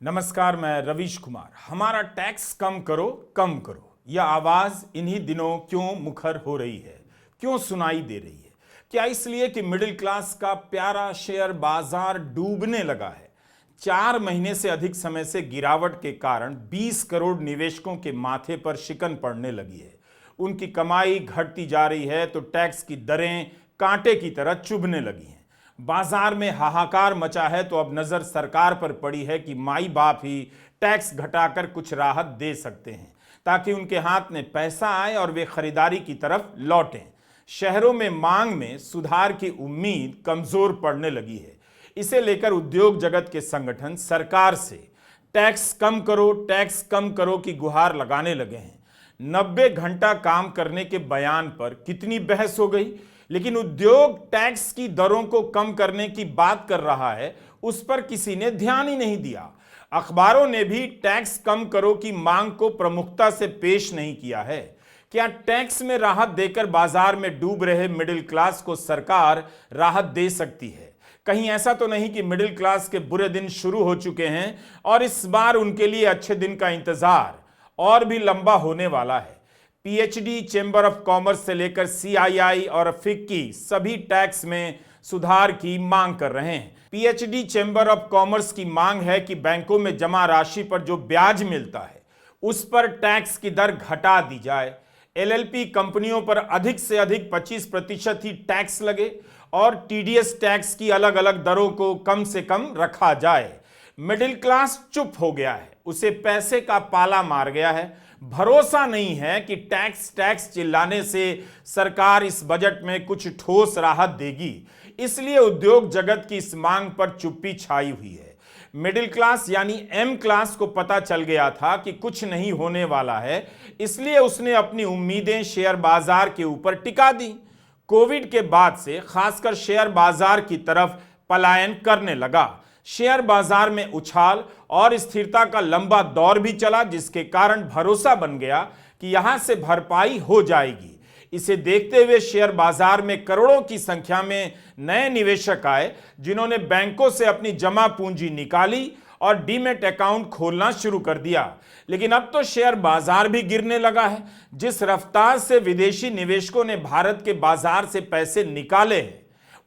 नमस्कार, मैं रवीश कुमार। हमारा टैक्स कम करो, कम करो, यह आवाज इन्हीं दिनों क्यों मुखर हो रही है, क्यों सुनाई दे रही है? क्या इसलिए कि मिडिल क्लास का प्यारा शेयर बाजार डूबने लगा है? 4 महीने से अधिक समय से गिरावट के कारण 20 करोड़ निवेशकों के माथे पर शिकन पड़ने लगी है। उनकी कमाई घटती जा रही है तो टैक्स की दरें कांटे की तरह चुभने लगी हैं। बाजार में हाहाकार मचा है तो अब नजर सरकार पर पड़ी है कि माई बाप ही टैक्स घटाकर कुछ राहत दे सकते हैं ताकि उनके हाथ में पैसा आए और वे खरीदारी की तरफ लौटें। शहरों में मांग में सुधार की उम्मीद कमजोर पड़ने लगी है। इसे लेकर उद्योग जगत के संगठन सरकार से टैक्स कम करो की गुहार लगाने लगे हैं। 90 घंटा काम करने के बयान पर कितनी बहस हो गई, लेकिन उद्योग टैक्स की दरों को कम करने की बात कर रहा है, उस पर किसी ने ध्यान ही नहीं दिया। अखबारों ने भी टैक्स कम करो की मांग को प्रमुखता से पेश नहीं किया है। क्या टैक्स में राहत देकर बाजार में डूब रहे मिडिल क्लास को सरकार राहत दे सकती है? कहीं ऐसा तो नहीं कि मिडिल क्लास के बुरे दिन शुरू हो चुके हैं और इस बार उनके लिए अच्छे दिन का इंतजार और भी लंबा होने वाला है? पीएचडी, चेंबर ऑफ कॉमर्स से लेकर सीआईआई और फिक्की सभी टैक्स में सुधार की मांग कर रहे हैं। पीएचडी चेंबर ऑफ कॉमर्स की मांग है कि बैंकों में जमा राशि पर जो ब्याज मिलता है उस पर टैक्स की दर घटा दी जाए। एलएलपी कंपनियों पर अधिक से अधिक 25% ही टैक्स लगे और टीडीएस टैक्स की अलग अलग दरों को कम से कम रखा जाए। मिडिल क्लास चुप हो गया है, उसे पैसे का पाला मार गया है। भरोसा नहीं है कि टैक्स चिल्लाने से सरकार इस बजट में कुछ ठोस राहत देगी, इसलिए उद्योग जगत की इस मांग पर चुप्पी छाई हुई है। मिडिल क्लास यानी एम क्लास को पता चल गया था कि कुछ नहीं होने वाला है, इसलिए उसने अपनी उम्मीदें शेयर बाजार के ऊपर टिका दी। कोविड के बाद से खासकर शेयर बाजार की तरफ पलायन करने लगा। शेयर बाजार में उछाल और स्थिरता का लंबा दौर भी चला, जिसके कारण भरोसा बन गया कि यहां से भरपाई हो जाएगी। इसे देखते हुए शेयर बाजार में करोड़ों की संख्या में नए निवेशक आए, जिन्होंने बैंकों से अपनी जमा पूंजी निकाली और डीमैट अकाउंट खोलना शुरू कर दिया। लेकिन अब तो शेयर बाजार भी गिरने लगा है। जिस रफ्तार से विदेशी निवेशकों ने भारत के बाजार से पैसे निकाले हैं,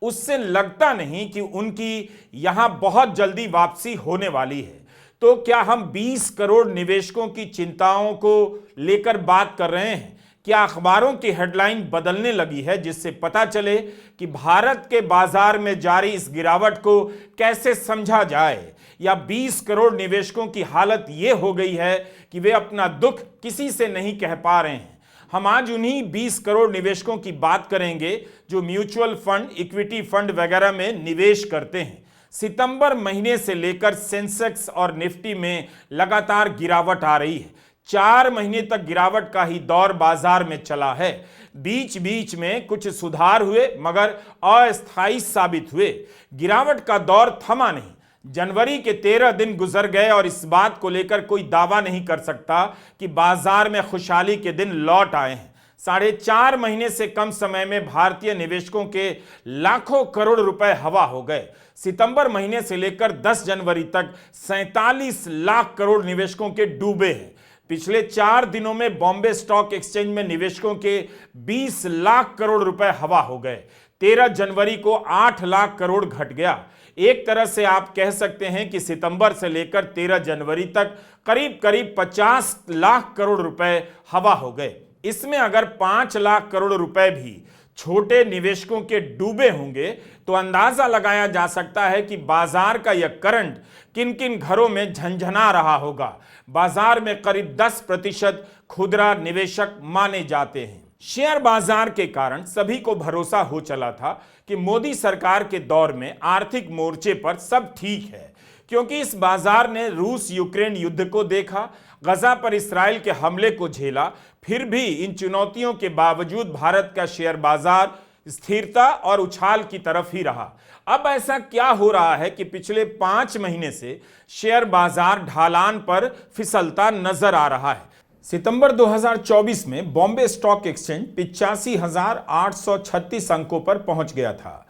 उससे लगता नहीं कि उनकी यहां बहुत जल्दी वापसी होने वाली है। तो क्या हम 20 करोड़ निवेशकों की चिंताओं को लेकर बात कर रहे हैं? क्या अखबारों की हेडलाइन बदलने लगी है जिससे पता चले कि भारत के बाजार में जारी इस गिरावट को कैसे समझा जाए? या 20 करोड़ निवेशकों की हालत यह हो गई है कि वे अपना दुख किसी से नहीं कह पा रहे हैं? हम आज उन्हीं 20 करोड़ निवेशकों की बात करेंगे जो म्यूचुअल फंड, इक्विटी फंड वगैरह में निवेश करते हैं। सितंबर महीने से लेकर सेंसेक्स और निफ्टी में लगातार गिरावट आ रही है। 4 महीने तक गिरावट का ही दौर बाजार में चला है। बीच बीच में कुछ सुधार हुए मगर अस्थायी साबित हुए। गिरावट का दौर थमा नहीं। जनवरी के 13 दिन गुजर गए और इस बात को लेकर कोई दावा नहीं कर सकता कि बाजार में खुशहाली के दिन लौट आए हैं। 4.5 महीने से कम समय में भारतीय निवेशकों के लाखों करोड़ रुपए हवा हो गए। सितंबर महीने से लेकर 10 जनवरी तक 47 लाख करोड़ निवेशकों के डूबे हैं। पिछले 4 दिनों में बॉम्बे स्टॉक एक्सचेंज में निवेशकों के 20 लाख करोड़ रुपए हवा हो गए। 13 जनवरी को 8 लाख करोड़ घट गया। एक तरह से आप कह सकते हैं कि सितंबर से लेकर 13 जनवरी तक करीब करीब 50 लाख करोड़ रुपए हवा हो गए। इसमें अगर 5 लाख करोड़ रुपए भी छोटे निवेशकों के डूबे होंगे तो अंदाजा लगाया जा सकता है कि बाजार का यह करंट किन किन घरों में झंझना रहा होगा। बाजार में करीब 10% खुदरा निवेशक माने जाते हैं। शेयर बाजार के कारण सभी को भरोसा हो चला था कि मोदी सरकार के दौर में आर्थिक मोर्चे पर सब ठीक है, क्योंकि इस बाजार ने रूस यूक्रेन युद्ध को देखा, गजा पर इस्राएल के हमले को झेला। फिर भी इन चुनौतियों के बावजूद भारत का शेयर बाजार स्थिरता और उछाल की तरफ ही रहा। अब ऐसा क्या हो रहा है कि पिछले 5 महीने से शेयर बाजार ढालान पर फिसलता नजर आ रहा है। सितंबर 2024 में बॉम्बे स्टॉक एक्सचेंज 85,836 अंकों पर पहुंच गया था।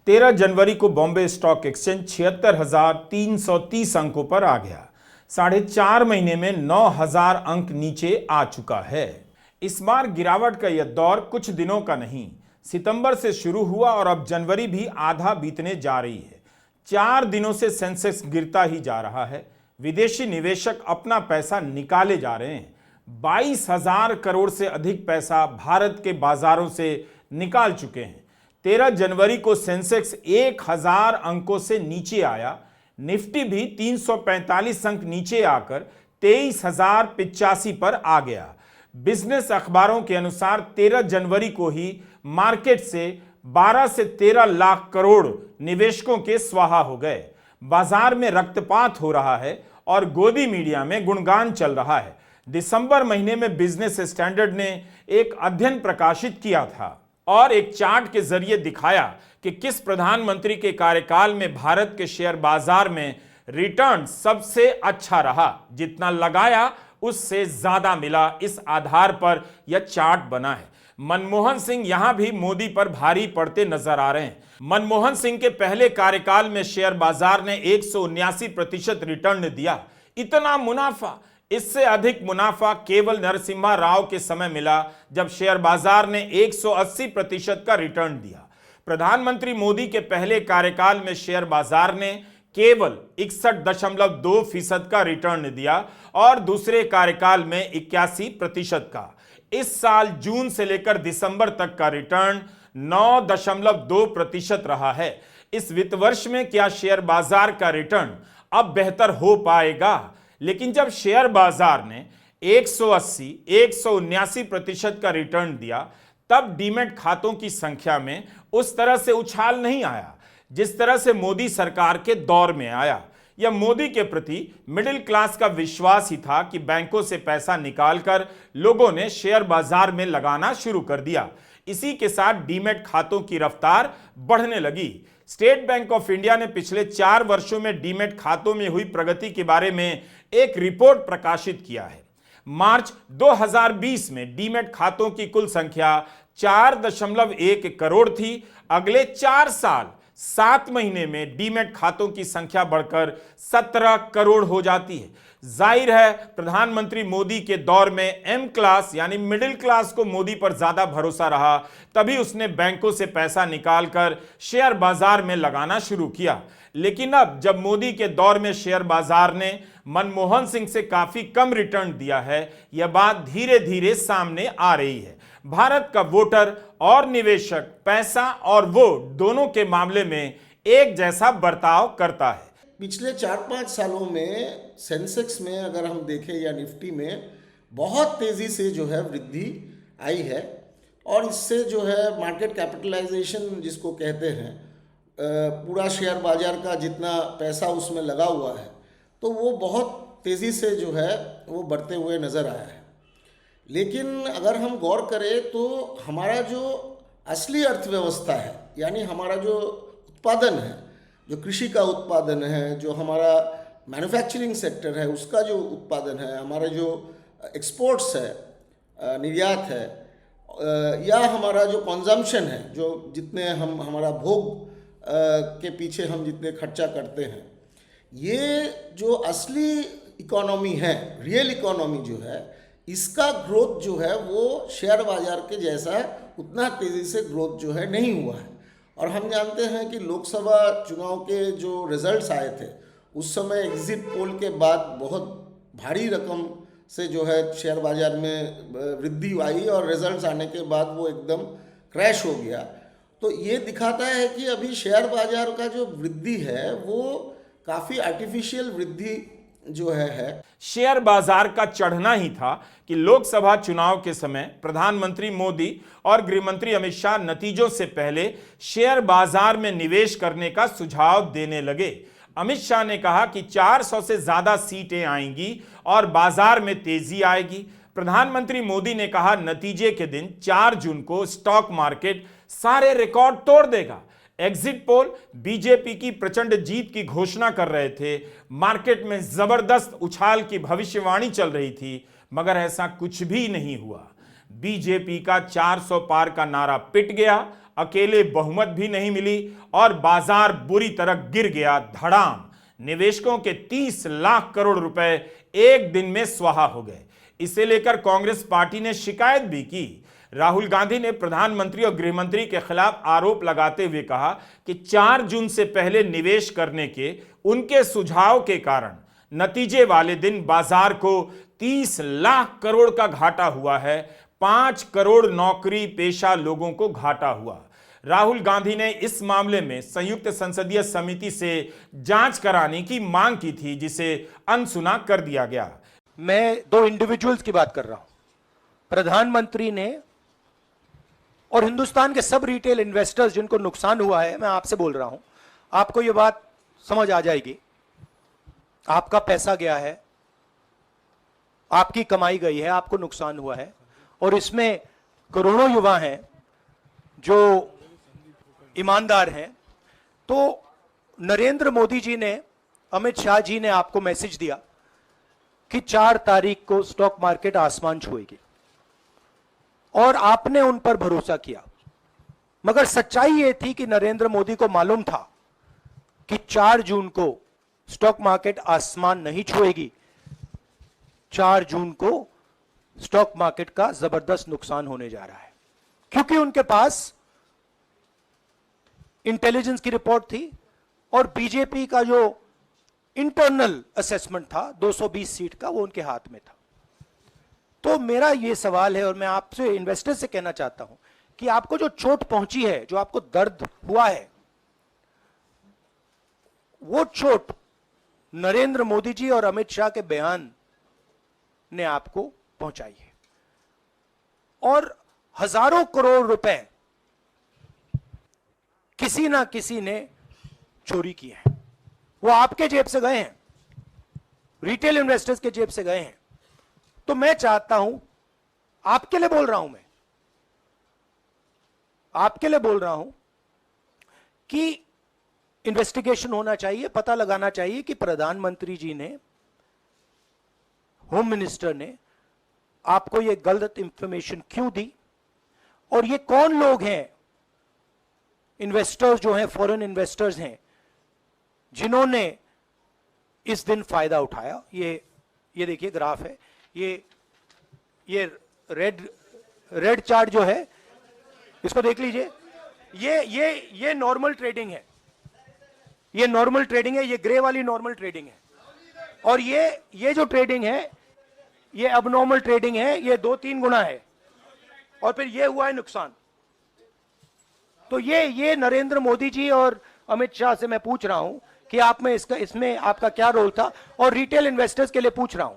13 जनवरी को बॉम्बे स्टॉक एक्सचेंज 76,330 अंकों पर आ गया। 4.5 महीने में 9,000 अंक नीचे आ चुका है। इस बार गिरावट का यह दौर कुछ दिनों का नहीं, सितंबर से शुरू हुआ और अब जनवरी भी आधा बीतने जा रही है। 4 दिनों से सेंसेक्स गिरता ही जा रहा है। विदेशी निवेशक अपना पैसा निकाले जा रहे हैं। 22,000 करोड़ से अधिक पैसा भारत के बाजारों से निकाल चुके हैं। 13 जनवरी को सेंसेक्स 1,000 अंकों से नीचे आया। निफ्टी भी 345 अंक नीचे आकर 23,085 पर आ गया। बिजनेस अखबारों के अनुसार 13 जनवरी को ही मार्केट से 12 से 13 लाख करोड़ निवेशकों के स्वाहा हो गए। बाजार में रक्तपात हो रहा है और गोदी मीडिया में गुणगान चल रहा है। दिसंबर महीने में बिजनेस स्टैंडर्ड ने एक अध्ययन प्रकाशित किया था और एक चार्ट के जरिए दिखाया कि किस प्रधानमंत्री के कार्यकाल में भारत के शेयर बाजार में रिटर्न सबसे अच्छा रहा। जितना लगाया उससे ज्यादा मिला। इस आधार पर यह चार्ट बना है। मनमोहन सिंह यहां भी मोदी पर भारी पड़ते नजर आ रहे हैं। मनमोहन सिंह के पहले कार्यकाल में शेयर बाजार ने 179% रिटर्न दिया। इतना मुनाफा, इससे अधिक मुनाफा केवल नरसिम्हा राव के समय मिला जब शेयर बाजार ने 180% का रिटर्न दिया। प्रधानमंत्री मोदी के पहले कार्यकाल में शेयर बाजार ने केवल 61.2% का रिटर्न दिया और दूसरे कार्यकाल में 81% का। इस साल जून से लेकर दिसंबर तक का रिटर्न 9.2% रहा है। इस वित्त वर्ष में क्या शेयर बाजार का रिटर्न अब बेहतर हो पाएगा? लेकिन जब शेयर बाजार ने 180, 179% का रिटर्न दिया, तब डीमैट खातों की संख्या में उस तरह से उछाल नहीं आया जिस तरह से मोदी सरकार के दौर में आया। यह मोदी के प्रति मिडिल क्लास का विश्वास ही था कि बैंकों से पैसा निकालकर लोगों ने शेयर बाजार में लगाना शुरू कर दिया। इसी के साथ डीमैट खातों की रफ्तार बढ़ने लगी। स्टेट बैंक ऑफ इंडिया ने पिछले 4 वर्षों में डीमैट खातों में हुई प्रगति के बारे में एक रिपोर्ट प्रकाशित किया है। मार्च 2020 में डीमैट खातों की कुल संख्या 4.1 करोड़ थी। अगले 4 साल 7 महीने में डीमैट खातों की संख्या बढ़कर 17 करोड़ हो जाती है। जाहिर है प्रधानमंत्री मोदी के दौर में एम क्लास यानी मिडिल क्लास को मोदी पर ज्यादा भरोसा रहा, तभी उसने बैंकों से पैसा निकालकर शेयर बाजार में लगाना शुरू किया। लेकिन अब जब मोदी के दौर में शेयर बाजार ने मनमोहन सिंह से काफी कम रिटर्न दिया है, यह बात धीरे धीरे सामने आ रही है। भारत का वोटर और निवेशक पैसा और वोट दोनों के मामले में एक जैसा बर्ताव करता है। पिछले 4-5 सालों में सेंसेक्स में अगर हम देखें या निफ्टी में बहुत तेज़ी से जो है वृद्धि आई है और इससे जो है मार्केट कैपिटलाइजेशन जिसको कहते हैं, पूरा शेयर बाजार का जितना पैसा उसमें लगा हुआ है, तो वो बहुत तेज़ी से जो है वो बढ़ते हुए नज़र आया है। लेकिन अगर हम गौर करें तो हमारा जो असली अर्थव्यवस्था है, यानी हमारा जो उत्पादन है, जो कृषि का उत्पादन है, जो हमारा मैन्युफैक्चरिंग सेक्टर है उसका जो उत्पादन है, हमारा जो एक्सपोर्ट्स है, निर्यात है, या हमारा जो कंजम्पशन है, जो जितने हम हमारा भोग के पीछे हम जितने खर्चा करते हैं, ये जो असली इकोनॉमी है, रियल इकोनॉमी जो है, इसका ग्रोथ जो है वो शेयर बाजार के जैसा उतना तेज़ी से ग्रोथ जो है नहीं हुआ है। और हम जानते हैं कि लोकसभा चुनाव के जो रिजल्ट्स आए थे उस समय एग्जिट पोल के बाद बहुत भारी रकम से जो है शेयर बाजार में वृद्धि आई और रिजल्ट्स आने के बाद वो एकदम क्रैश हो गया। तो ये दिखाता है कि अभी शेयर बाजार का जो वृद्धि है वो काफ़ी आर्टिफिशियल वृद्धि जो है। शेयर बाजार का चढ़ना ही था कि लोकसभा चुनाव के समय प्रधानमंत्री मोदी और गृहमंत्री अमित शाह नतीजों से पहले शेयर बाजार में निवेश करने का सुझाव देने लगे। अमित शाह ने कहा कि 400 से ज्यादा सीटें आएंगी और बाजार में तेजी आएगी। प्रधानमंत्री मोदी ने कहा नतीजे के दिन 4 जून को स्टॉक मार्केट सारे रिकॉर्ड तोड़ देगा। एग्जिट पोल बीजेपी की प्रचंड जीत की घोषणा कर रहे थे। मार्केट में जबरदस्त उछाल की भविष्यवाणी चल रही थी, मगर ऐसा कुछ भी नहीं हुआ। बीजेपी का 400 पार का नारा पिट गया, अकेले बहुमत भी नहीं मिली और बाजार बुरी तरह गिर गया धड़ाम। निवेशकों के 30 लाख करोड़ रुपए एक दिन में स्वाहा हो गए। इसे लेकर कांग्रेस पार्टी ने शिकायत भी की। राहुल गांधी ने प्रधानमंत्री और गृहमंत्री के खिलाफ आरोप लगाते हुए कहा कि 4 जून से पहले निवेश करने के उनके सुझाव के कारण नतीजे वाले दिन बाजार को 30 लाख करोड़ का घाटा हुआ है। 5 करोड़ नौकरी पेशा लोगों को घाटा हुआ। राहुल गांधी ने इस मामले में संयुक्त संसदीय समिति से जांच कराने की मांग की थी, जिसे अनसुना कर दिया गया। मैं 2 इंडिविजुअल्स की बात कर रहा हूं। प्रधानमंत्री ने और हिंदुस्तान के सब रिटेल इन्वेस्टर्स जिनको नुकसान हुआ है, मैं आपसे बोल रहा हूं, आपको यह बात समझ आ जाएगी। आपका पैसा गया है, आपकी कमाई गई है, आपको नुकसान हुआ है, और इसमें करोड़ों युवा हैं जो ईमानदार हैं। तो नरेंद्र मोदी जी ने, अमित शाह जी ने आपको मैसेज दिया कि 4 तारीख को स्टॉक मार्केट आसमान छुएगी, और आपने उन पर भरोसा किया। मगर सच्चाई यह थी कि नरेंद्र मोदी को मालूम था कि 4 जून को स्टॉक मार्केट आसमान नहीं छुएगी। 4 जून को स्टॉक मार्केट का जबरदस्त नुकसान होने जा रहा है, क्योंकि उनके पास इंटेलिजेंस की रिपोर्ट थी और बीजेपी का जो इंटरनल असेसमेंट था 220 सीट का, वो उनके हाथ में था। तो मेरा यह सवाल है, और मैं आपसे इन्वेस्टर से कहना चाहता हूं कि आपको जो चोट पहुंची है, जो आपको दर्द हुआ है, वो चोट नरेंद्र मोदी जी और अमित शाह के बयान ने आपको पहुंचाई है। और हजारों करोड़ रुपए किसी ना किसी ने चोरी किए हैं। वो आपके जेब से गए हैं, रिटेल इन्वेस्टर्स के जेब से गए हैं। तो मैं चाहता हूं, आपके लिए बोल रहा हूं, मैं आपके लिए बोल रहा हूं कि इन्वेस्टिगेशन होना चाहिए, पता लगाना चाहिए कि प्रधानमंत्री जी ने, होम मिनिस्टर ने आपको यह गलत इंफॉर्मेशन क्यों दी, और ये कौन लोग हैं, इन्वेस्टर्स जो हैं, फॉरेन इन्वेस्टर्स हैं, जिन्होंने इस दिन फायदा उठाया। ये देखिए ग्राफ है, ये रेड चार्ट जो है, इसको देख लीजिए। ये नॉर्मल ट्रेडिंग है, ये नॉर्मल ट्रेडिंग है, ये ग्रे वाली नॉर्मल ट्रेडिंग है, और ये जो ट्रेडिंग है ये अबनॉर्मल ट्रेडिंग है, ये 2-3 गुना है, और फिर ये हुआ है नुकसान। तो ये नरेंद्र मोदी जी और अमित शाह से मैं पूछ रहा हूं कि आप में इसमें आपका क्या रोल था, और रिटेल इन्वेस्टर्स के लिए पूछ रहा हूं,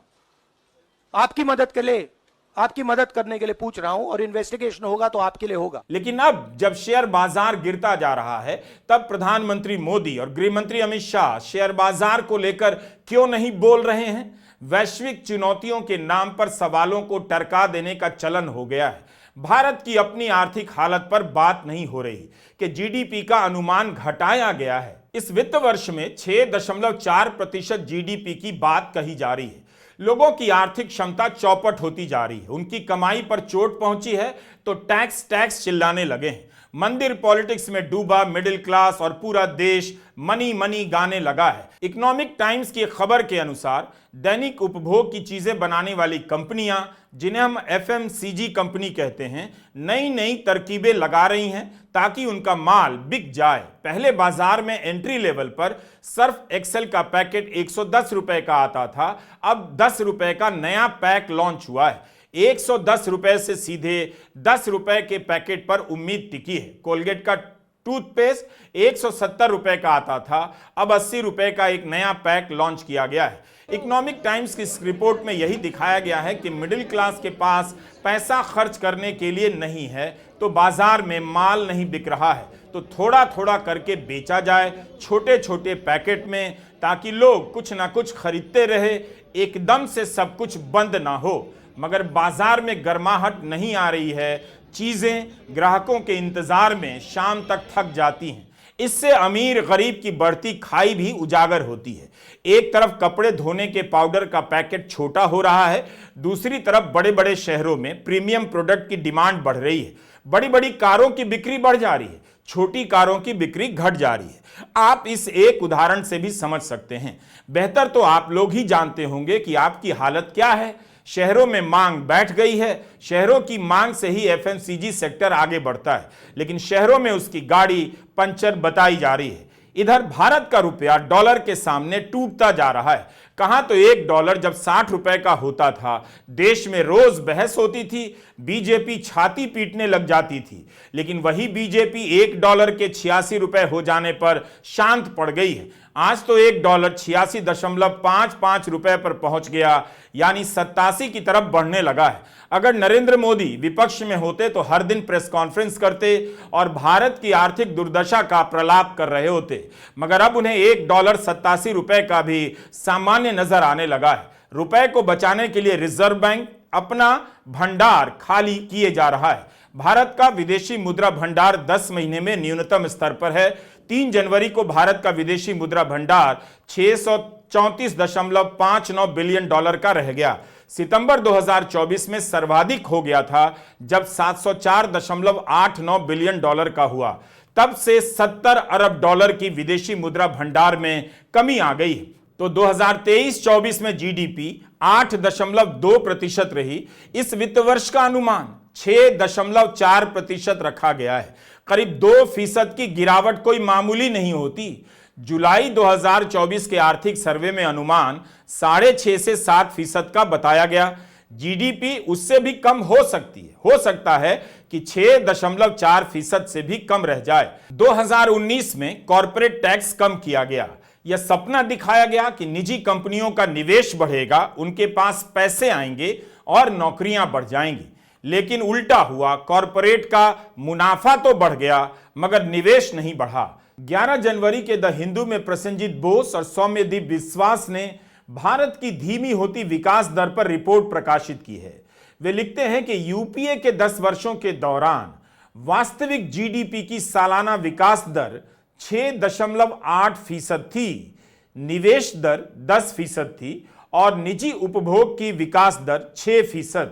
आपकी मदद के लिए, आपकी मदद करने के लिए पूछ रहा हूं, और इन्वेस्टिगेशन होगा तो आपके लिए होगा। लेकिन अब जब शेयर बाजार गिरता जा रहा है, तब प्रधानमंत्री मोदी और गृहमंत्री अमित शाह शेयर बाजार को लेकर क्यों नहीं बोल रहे हैं? वैश्विक चुनौतियों के नाम पर सवालों को टरका देने का चलन हो गया है। भारत की अपनी आर्थिक हालत पर बात नहीं हो रही कि जीडीपी का अनुमान घटाया गया है। इस वित्त वर्ष में 6.4% जीडीपी की बात कही जा रही है। लोगों की आर्थिक क्षमता चौपट होती जा रही है, उनकी कमाई पर चोट पहुंची है तो टैक्स चिल्लाने लगे हैं। मंदिर पॉलिटिक्स में डूबा मिडिल क्लास और पूरा देश मनी मनी गाने लगा है। इकोनॉमिक टाइम्स की खबर के अनुसार दैनिक उपभोग की चीजें बनाने वाली कंपनियां, जिन्हें हम एफएमसीजी कंपनी कहते हैं, नई नई तरकीबें लगा रही हैं ताकि उनका माल बिक जाए। पहले बाजार में एंट्री लेवल पर सर्फ एक्सेल का पैकेट 110 रुपए का आता था, अब 10 रुपए का नया पैक लॉन्च हुआ है। 110 रुपए से सीधे 10 रुपए के पैकेट पर उम्मीद टिकी है। कोलगेट का टूथपेस्ट 170 रुपए का आता था, अब 80 रुपए का एक नया पैक लॉन्च किया गया है। इकोनॉमिक टाइम्स की इस रिपोर्ट में यही दिखाया गया है कि मिडिल क्लास के पास पैसा खर्च करने के लिए नहीं है, तो बाजार में माल नहीं बिक रहा है, तो थोड़ा थोड़ा करके बेचा जाए छोटे छोटे पैकेट में, ताकि लोग कुछ ना कुछ खरीदते रहे, एकदम से सब कुछ बंद ना हो। मगर बाजार में गर्माहट नहीं आ रही है, चीजें ग्राहकों के इंतजार में शाम तक थक जाती हैं। इससे अमीर गरीब की बढ़ती खाई भी उजागर होती है। एक तरफ कपड़े धोने के पाउडर का पैकेट छोटा हो रहा है, दूसरी तरफ बड़े बड़े शहरों में प्रीमियम प्रोडक्ट की डिमांड बढ़ रही है। बड़ी बड़ी कारों की बिक्री बढ़ जा रही है, छोटी कारों की बिक्री घट जा रही है। आप इस एक उदाहरण से भी समझ सकते हैं। बेहतर तो आप लोग ही जानते होंगे कि आपकी हालत क्या है। शहरों में मांग बैठ गई है। शहरों की मांग से ही एफएमसीजी सेक्टर आगे बढ़ता है, लेकिन शहरों में उसकी गाड़ी पंचर बताई जा रही है। इधर भारत का रुपया डॉलर के सामने टूटता जा रहा है। कहां तो $1 जब 60 रुपए का होता था, देश में रोज बहस होती थी, बीजेपी छाती पीटने लग जाती थी, लेकिन वही बीजेपी $1 के 86 रुपए हो जाने पर शांत पड़ गई है। आज तो $1 86.55 रुपए पर पहुंच गया, यानी 87 की तरफ बढ़ने लगा है। अगर नरेंद्र मोदी विपक्ष में होते तो हर दिन प्रेस कॉन्फ्रेंस करते और भारत की आर्थिक दुर्दशा का प्रलाप कर रहे होते, मगर अब उन्हें $1 87 रुपए का भी सामान्य नजर आने लगा है। रुपए को बचाने के लिए रिजर्व बैंक अपना भंडार खाली किए जा रहा है। भारत का विदेशी मुद्रा भंडार 10 महीने में न्यूनतम स्तर पर है। 3 जनवरी को भारत का विदेशी मुद्रा भंडार $634.59 बिलियन का रह गया। सितंबर 2024 में सर्वाधिक हो गया था जब $704.89 बिलियन का हुआ। तब से $70 अरब की विदेशी मुद्रा भंडार में कमी आ गई। तो 2023-24 में जीडीपी 8.2% रही। इस वित्त वर्ष का अनुमान 6.4% रखा गया है। करीब 2% की गिरावट कोई मामूली नहीं होती। जुलाई 2024 के आर्थिक सर्वे में अनुमान 6.5 से 7% का बताया गया। जीडीपी उससे भी कम हो सकती है। हो सकता है कि 6.4% से भी कम रह जाए। 2019 में कॉर्पोरेट टैक्स कम किया गया। यह सपना दिखाया गया कि निजी कंपनियों का निवेश बढ़ेगा, उनके पास पैसे आएंगे और नौकरियां बढ़ जाएंगी, लेकिन उल्टा हुआ। कॉर्पोरेट का मुनाफा तो बढ़ गया मगर निवेश नहीं बढ़ा। 11 जनवरी के द हिंदू में प्रसेनजीत बोस और सौम्यदीप विश्वास ने भारत की धीमी होती विकास दर पर रिपोर्ट प्रकाशित की है। वे लिखते हैं कि यूपीए के 10 वर्षों के दौरान वास्तविक जीडीपी की सालाना विकास दर 6.8% थी, निवेश दर 10% थी और निजी उपभोग की विकास दर 6%।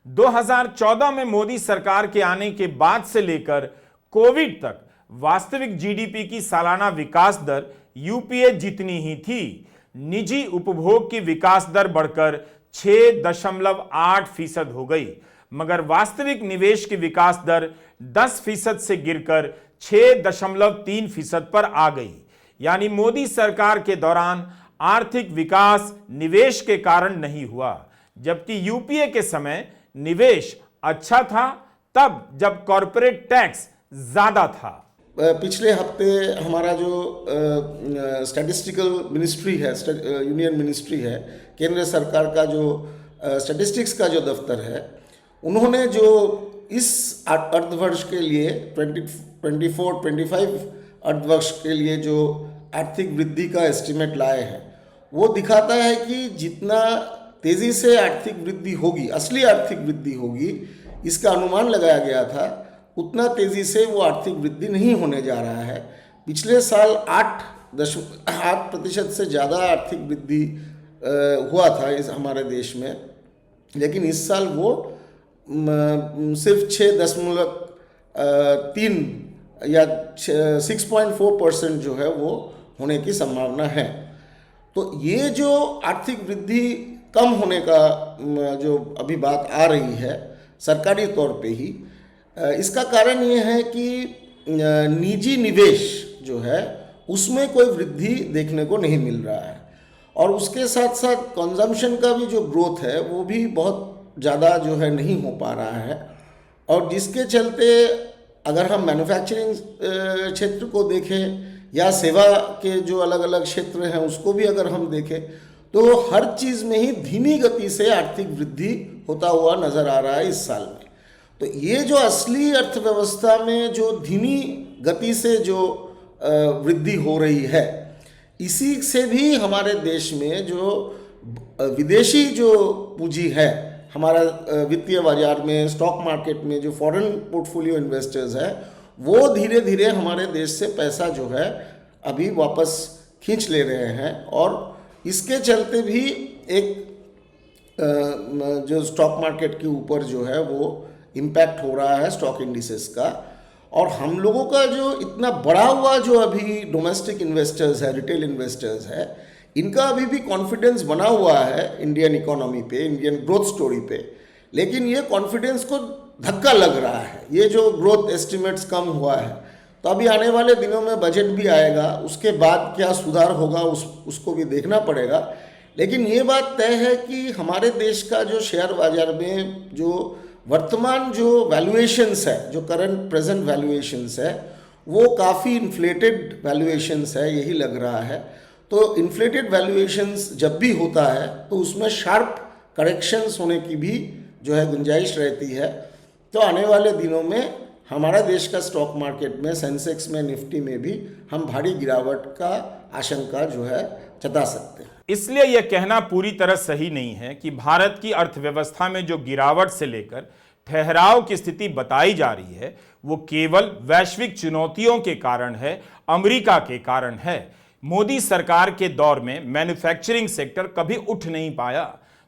2014 में मोदी सरकार के आने के बाद से लेकर कोविड तक वास्तविक जीडीपी की सालाना विकास दर यूपीए जितनी ही थी। निजी उपभोग की विकास दर बढ़कर 6.8% हो गई, मगर वास्तविक निवेश की विकास दर 10% से गिरकर 6.3% पर आ गई। यानी मोदी सरकार के दौरान आर्थिक विकास निवेश के कारण नहीं हुआ, जबकि यूपीए के समय निवेश अच्छा था तब जब कॉर्पोरेट टैक्स ज्यादा था। पिछले हफ्ते हमारा जो स्टैटिस्टिकल मिनिस्ट्री है, यूनियन मिनिस्ट्री है, केंद्र सरकार का जो स्टैटिस्टिक्स का जो दफ्तर है, उन्होंने जो इस अर्थवर्ष के लिए 24-25 अर्थवर्ष के लिए जो आर्थिक वृद्धि का एस्टिमेट लाए हैं, वो दिखाता है कि जितना तेज़ी से आर्थिक वृद्धि होगी, असली आर्थिक वृद्धि होगी, इसका अनुमान लगाया गया था, उतना तेज़ी से वो आर्थिक वृद्धि नहीं होने जा रहा है। पिछले साल 8% से ज़्यादा आर्थिक वृद्धि हुआ था इस हमारे देश में, लेकिन इस साल वो सिर्फ 6.3 या 6.4% जो है वो होने की संभावना है। तो ये जो आर्थिक वृद्धि कम होने का जो अभी बात आ रही है सरकारी तौर पे ही, इसका कारण ये है कि निजी निवेश जो है उसमें कोई वृद्धि देखने को नहीं मिल रहा है, और उसके साथ साथ कंजम्पशन का भी जो ग्रोथ है वो भी बहुत ज़्यादा जो है नहीं हो पा रहा है। और जिसके चलते अगर हम मैन्युफैक्चरिंग क्षेत्र को देखें या सेवा के जो अलग अलग क्षेत्र हैं उसको भी अगर हम देखें, तो हर चीज़ में ही धीमी गति से आर्थिक वृद्धि होता हुआ नज़र आ रहा है इस साल में। तो ये जो असली अर्थव्यवस्था में जो धीमी गति से जो वृद्धि हो रही है, इसी से भी हमारे देश में जो विदेशी जो पूंजी है, हमारा वित्तीय बाजार में, स्टॉक मार्केट में जो फॉरेन पोर्टफोलियो इन्वेस्टर्स है, वो धीरे धीरे हमारे देश से पैसा जो है अभी वापस खींच ले रहे हैं। और इसके चलते भी एक जो स्टॉक मार्केट के ऊपर जो है वो इम्पैक्ट हो रहा है स्टॉक इंडिसेस का। और हम लोगों का जो इतना बड़ा हुआ जो अभी डोमेस्टिक इन्वेस्टर्स है, रिटेल इन्वेस्टर्स है, इनका अभी भी कॉन्फिडेंस बना हुआ है इंडियन इकोनॉमी पे, इंडियन ग्रोथ स्टोरी पे, लेकिन ये कॉन्फिडेंस को धक्का लग रहा है। ये जो ग्रोथ एस्टिमेट्स कम हुआ है, तो अभी आने वाले दिनों में बजट भी आएगा, उसके बाद क्या सुधार होगा उसको भी देखना पड़ेगा। लेकिन ये बात तय है कि हमारे देश का जो शेयर बाजार में जो वर्तमान जो वैल्यूएशंस है, जो करंट प्रेजेंट वैल्यूएशंस है, वो काफ़ी इन्फ्लेटेड वैल्यूएशंस है, यही लग रहा है। तो इन्फ्लेटेड वैल्यूएशंस जब भी होता है तो उसमें शार्प करेक्शंस होने की भी जो है गुंजाइश रहती है। तो आने वाले दिनों में हमारा देश का स्टॉक मार्केट में, सेंसेक्स में, निफ्टी में भी हम भारी गिरावट का आशंका जो है जता सकते हैं। इसलिए यह कहना पूरी तरह सही नहीं है कि भारत की अर्थव्यवस्था में जो गिरावट से लेकर ठहराव की स्थिति बताई जा रही है वो केवल वैश्विक चुनौतियों के कारण है, अमेरिका के कारण है। मोदी सरकार के दौर में मैन्युफैक्चरिंग सेक्टर कभी उठ नहीं पाया,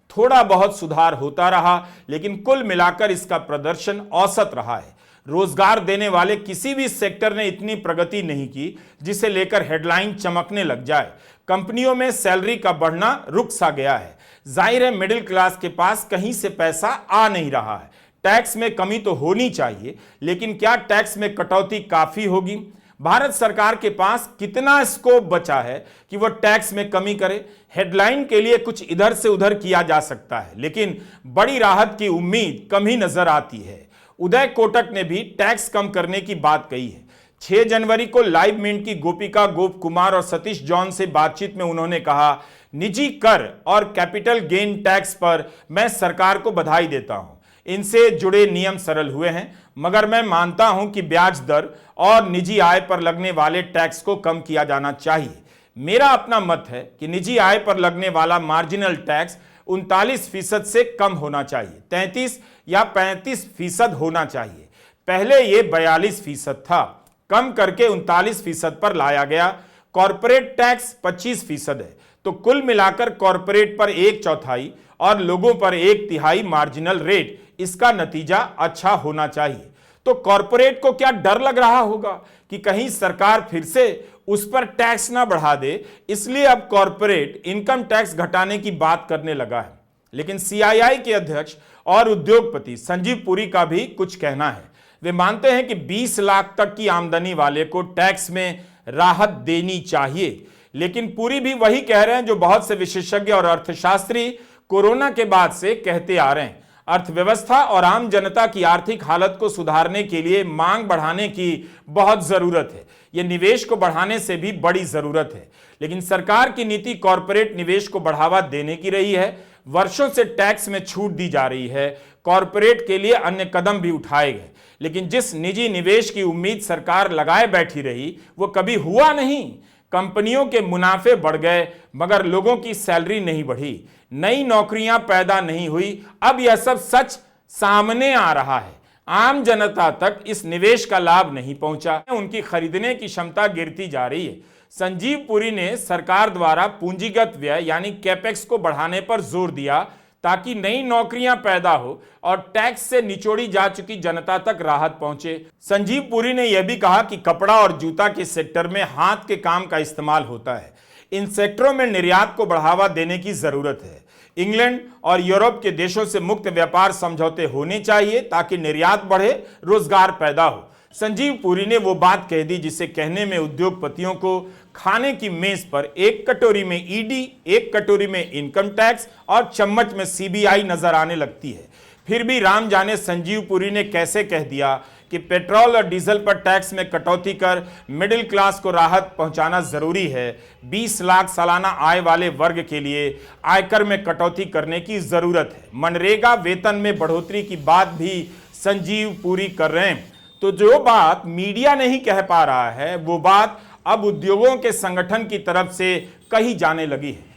थोड़ा बहुत सुधार होता रहा, लेकिन कुल मिलाकर इसका प्रदर्शन औसत रहा है। रोजगार देने वाले किसी भी सेक्टर ने इतनी प्रगति नहीं की जिसे लेकर हेडलाइन चमकने लग जाए। कंपनियों में सैलरी का बढ़ना रुक सा गया है। जाहिर है मिडिल क्लास के पास कहीं से पैसा आ नहीं रहा है। टैक्स में कमी तो होनी चाहिए, लेकिन क्या टैक्स में कटौती काफी होगी? भारत सरकार के पास कितना स्कोप बचा है कि वह टैक्स में कमी करे? हेडलाइन के लिए कुछ इधर से उधर किया जा सकता है, लेकिन बड़ी राहत की उम्मीद कम ही नजर आती है। उदय कोटक ने भी टैक्स कम करने की बात कही है। 6 जनवरी को लाइव मिंट की गोपिका गोप कुमार और सतीश जॉन से बातचीत में उन्होंने कहा, निजी कर और कैपिटल गेन टैक्स पर मैं सरकार को बधाई देता हूं। इनसे जुड़े नियम सरल हुए हैं, मगर मैं मानता हूं कि ब्याज दर और निजी आय पर लगने वाले टैक्स को कम किया जाना चाहिए। मेरा अपना मत है कि निजी आय पर लगने वाला मार्जिनल टैक्स 39% से कम होना चाहिए, 33 या 35% होना चाहिए। पहले ये 42% था, कम करके 39% पर लाया गया। कॉर्पोरेट टैक्स 25% है, तो कुल मिलाकर कॉर्पोरेट पर 1/4 और लोगों पर 1/3 मार्जिनल रेट, इसका नतीजा अच्छा होना चाहिए। तो कॉर्पोरेट को क्या डर लग रहा होगा कि कहीं सरकार फिर से उस पर टैक्स ना बढ़ा दे, इसलिए अब कॉर्पोरेट इनकम टैक्स घटाने की बात करने लगा है। लेकिन सीआईआई के अध्यक्ष और उद्योगपति संजीव पुरी का भी कुछ कहना है। वे मानते हैं कि 20 लाख तक की आमदनी वाले को टैक्स में राहत देनी चाहिए। लेकिन पुरी भी वही कह रहे हैं जो बहुत से विशेषज्ञ और अर्थशास्त्री कोरोना के बाद से कहते आ रहे हैं। अर्थव्यवस्था और आम जनता की आर्थिक हालत को सुधारने के लिए मांग बढ़ाने की बहुत जरूरत है। यह निवेश को बढ़ाने से भी बड़ी जरूरत है। लेकिन सरकार की नीति कॉर्पोरेट निवेश को बढ़ावा देने की रही है। वर्षों से टैक्स में छूट दी जा रही है। कॉर्पोरेट के लिए अन्य कदम भी उठाए गए, लेकिन जिस निजी निवेश की उम्मीद सरकार लगाए बैठी रही वो कभी हुआ नहीं। कंपनियों के मुनाफे बढ़ गए, मगर लोगों की सैलरी नहीं बढ़ी, नई नौकरियां पैदा नहीं हुई। अब यह सब सच सामने आ रहा है। आम जनता तक इस निवेश का लाभ नहीं पहुंचा, उनकी खरीदने की क्षमता गिरती जा रही है। संजीव पुरी ने सरकार द्वारा पूंजीगत व्यय यानी कैपेक्स को बढ़ाने पर जोर दिया ताकि नई नौकरियां पैदा हो और टैक्स से निचोड़ी जा चुकी जनता तक राहत पहुंचे। संजीव पुरी ने यह भी कहा कि कपड़ा और जूता के सेक्टर में हाथ के काम का इस्तेमाल होता है। इन सेक्टरों में निर्यात को बढ़ावा देने की जरूरत है। इंग्लैंड और यूरोप के देशों से मुक्त व्यापार समझौते होने चाहिए ताकि निर्यात बढ़े, रोजगार पैदा हो। संजीव पुरी ने वो बात कह दी जिसे कहने में उद्योगपतियों को खाने की मेज पर एक कटोरी में ईडी, एक कटोरी में इनकम टैक्स और चम्मच में सीबीआई नजर आने लगती है। फिर भी राम जाने संजीव पुरी ने कैसे कह दिया कि पेट्रोल और डीजल पर टैक्स में कटौती कर मिडिल क्लास को राहत पहुंचाना जरूरी है। 20 लाख सालाना आय वाले वर्ग के लिए आयकर में कटौती करने की जरूरत है। मनरेगा वेतन में बढ़ोतरी की बात भी संजीव पुरी कर रहे हैं। तो जो बात मीडिया नहीं कह पा रहा है वो बात अब उद्योगों के संगठन की तरफ से कही जाने लगी है।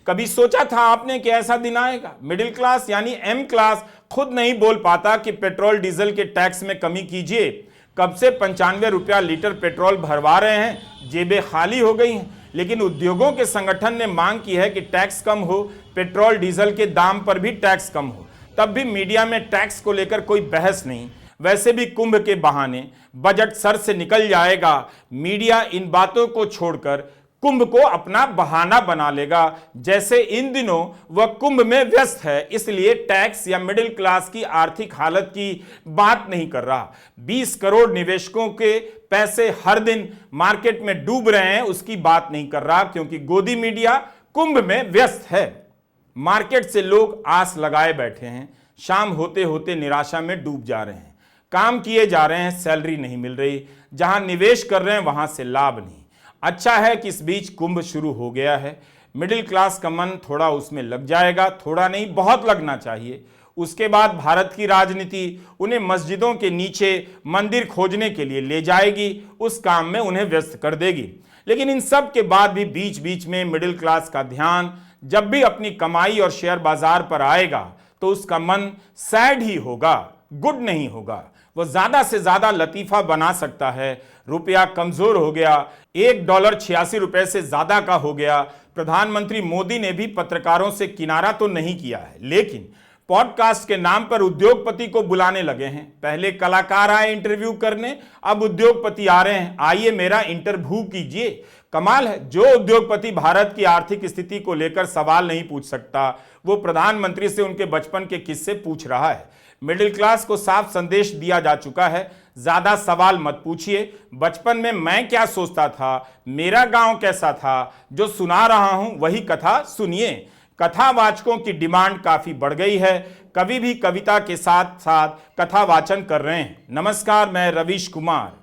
कभी सोचा था आपने कि ऐसा दिन आएगा? मिडिल क्लास यानी एम क्लास खुद नहीं बोल पाता कि पेट्रोल डीजल के टैक्स में कमी कीजिए। कब से 95 रुपया लीटर पेट्रोल भरवा रहे हैं, जेबें खाली हो गई हैं। लेकिन उद्योगों के संगठन ने मांग की है कि टैक्स कम हो, पेट्रोल डीजल के दाम पर भी टैक्स कम हो, तब भी मीडिया में टैक्स को लेकर कोई बहस नहीं। वैसे भी कुंभ के बहाने बजट सर से निकल जाएगा, मीडिया इन बातों को छोड़कर कुंभ को अपना बहाना बना लेगा। जैसे इन दिनों वह कुंभ में व्यस्त है, इसलिए टैक्स या मिडिल क्लास की आर्थिक हालत की बात नहीं कर रहा। 20 करोड़ निवेशकों के पैसे हर दिन मार्केट में डूब रहे हैं, उसकी बात नहीं कर रहा, क्योंकि गोदी मीडिया कुंभ में व्यस्त है। मार्केट से लोग आस लगाए बैठे हैं, शाम होते होते निराशा में डूब जा रहे हैं। काम किए जा रहे हैं, सैलरी नहीं मिल रही, जहां निवेश कर रहे हैं वहां से लाभ नहीं। अच्छा है कि इस बीच कुंभ शुरू हो गया है, मिडिल क्लास का मन थोड़ा उसमें लग जाएगा, थोड़ा नहीं बहुत लगना चाहिए। उसके बाद भारत की राजनीति उन्हें मस्जिदों के नीचे मंदिर खोजने के लिए ले जाएगी, उस काम में उन्हें व्यस्त कर देगी। लेकिन इन सब के बाद भी बीच बीच में मिडिल क्लास का ध्यान जब भी अपनी कमाई और शेयर बाजार पर आएगा तो उसका मन सैड ही होगा, गुड नहीं होगा। वो ज्यादा से ज्यादा लतीफा बना सकता है। रुपया कमजोर हो गया, $1 86 रुपए से ज्यादा का हो गया। प्रधानमंत्री मोदी ने भी पत्रकारों से किनारा तो नहीं किया है, लेकिन पॉडकास्ट के नाम पर उद्योगपति को बुलाने लगे हैं। पहले कलाकार आए इंटरव्यू करने, अब उद्योगपति आ रहे हैं, आइए मेरा इंटरव्यू कीजिए। कमाल है, जो उद्योगपति भारत की आर्थिक स्थिति को लेकर सवाल नहीं पूछ सकता, वो प्रधानमंत्री से उनके बचपन के किस्से पूछ रहा है। मिडिल क्लास को साफ संदेश दिया जा चुका है, ज्यादा सवाल मत पूछिए। बचपन में मैं क्या सोचता था, मेरा गांव कैसा था, जो सुना रहा हूं वही कथा सुनिए। कथावाचकों की डिमांड काफी बढ़ गई है, कवि भी कविता के साथ साथ कथा वाचन कर रहे हैं। नमस्कार, मैं रवीश कुमार।